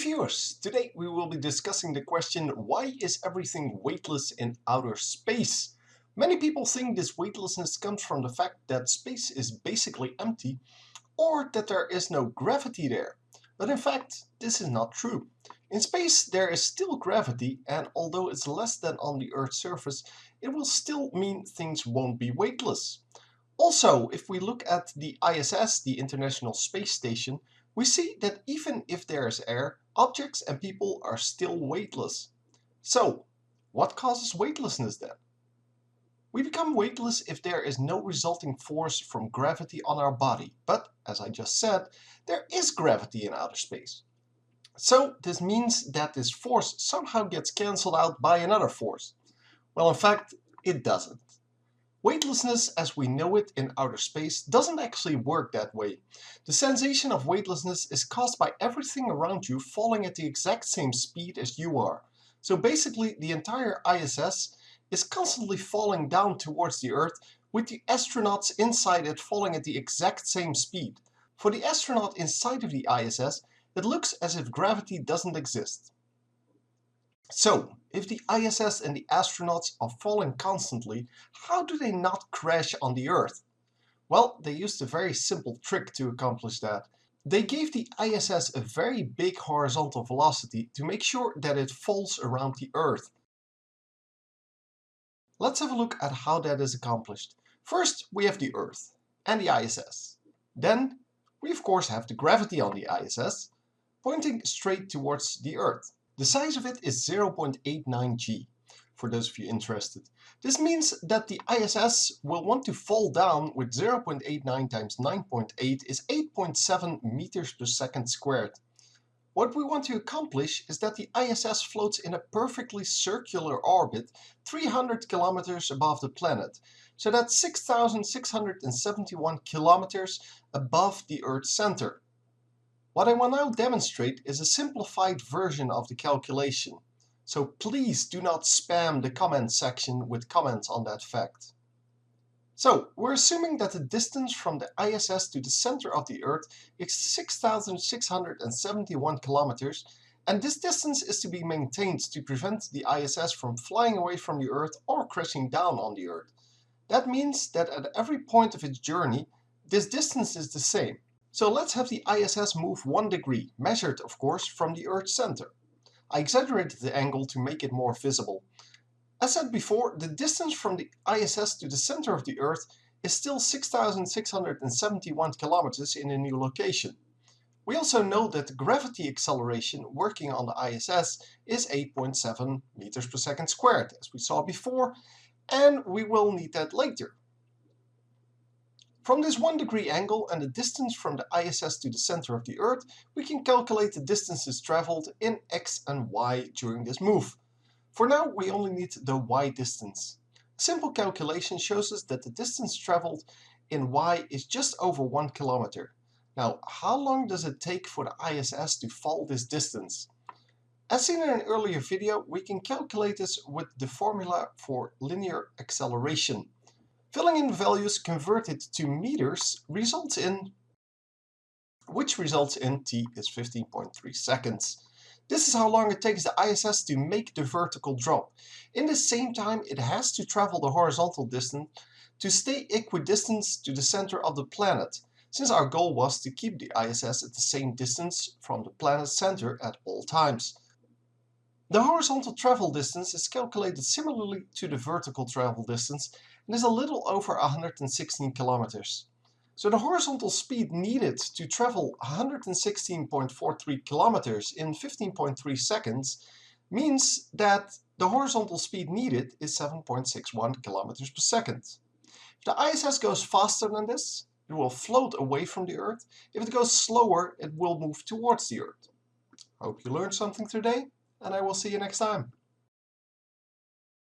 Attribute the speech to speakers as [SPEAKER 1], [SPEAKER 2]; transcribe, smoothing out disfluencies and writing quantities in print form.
[SPEAKER 1] viewers, today we will be discussing the question, why is everything weightless in outer space? Many people think this weightlessness comes from the fact that space is basically empty or that there is no gravity there. But in fact, this is not true. In space there is still gravity, and although it's less than on the Earth's surface, it will still mean things won't be weightless. Also, if we look at the ISS, the International Space Station, we see that even if there is air, objects and people are still weightless. So, what causes weightlessness then? We become weightless if there is no resulting force from gravity on our body, but as I just said, there is gravity in outer space. So this means that this force somehow gets cancelled out by another force. Well, in fact, it doesn't. Weightlessness as we know it in outer space doesn't actually work that way. The sensation of weightlessness is caused by everything around you falling at the exact same speed as you are. So basically the entire ISS is constantly falling down towards the Earth, with the astronauts inside it falling at the exact same speed. For the astronaut inside of the ISS, it looks as if gravity doesn't exist. So, if the ISS and the astronauts are falling constantly, how do they not crash on the Earth? Well, they used a very simple trick to accomplish that. They gave the ISS a very big horizontal velocity to make sure that it falls around the Earth. Let's have a look at how that is accomplished. First, we have the Earth and the ISS. Then, we of course have the gravity on the ISS, pointing straight towards the Earth. The size of it is 0.89 g, for those of you interested. This means that the ISS will want to fall down with 0.89 times 9.8 is 8.7 meters per second squared. What we want to accomplish is that the ISS floats in a perfectly circular orbit 300 kilometers above the planet, so that's 6,671 kilometers above the Earth's center. What I will now demonstrate is a simplified version of the calculation, so please do not spam the comment section with comments on that fact. So, we're assuming that the distance from the ISS to the center of the Earth is 6,671 kilometers, and this distance is to be maintained to prevent the ISS from flying away from the Earth or crashing down on the Earth. That means that at every point of its journey, this distance is the same. So let's have the ISS move 1 degree, measured of course from the Earth's center. I exaggerated the angle to make it more visible. As said before, the distance from the ISS to the center of the Earth is still 6,671 kilometers in a new location. We also know that the gravity acceleration working on the ISS is 8.7 meters per second squared, as we saw before, and we will need that later. From this 1 degree angle and the distance from the ISS to the center of the Earth, we can calculate the distances traveled in x and y during this move. For now, we only need the y distance. A simple calculation shows us that the distance traveled in y is just over 1 kilometer. Now, how long does it take for the ISS to fall this distance? As seen in an earlier video, we can calculate this with the formula for linear acceleration. Filling in values converted to meters results in t is 15.3 seconds. This is how long it takes the ISS to make the vertical drop. In the same time, it has to travel the horizontal distance to stay equidistant to the center of the planet, since our goal was to keep the ISS at the same distance from the planet's center at all times. The horizontal travel distance is calculated similarly to the vertical travel distance and is a little over 116 kilometers. So the horizontal speed needed to travel 116.43 kilometers in 15.3 seconds means that the horizontal speed needed is 7.61 kilometers per second. If the ISS goes faster than this, it will float away from the Earth. If it goes slower, it will move towards the Earth. Hope you learned something today, and I will see you next time.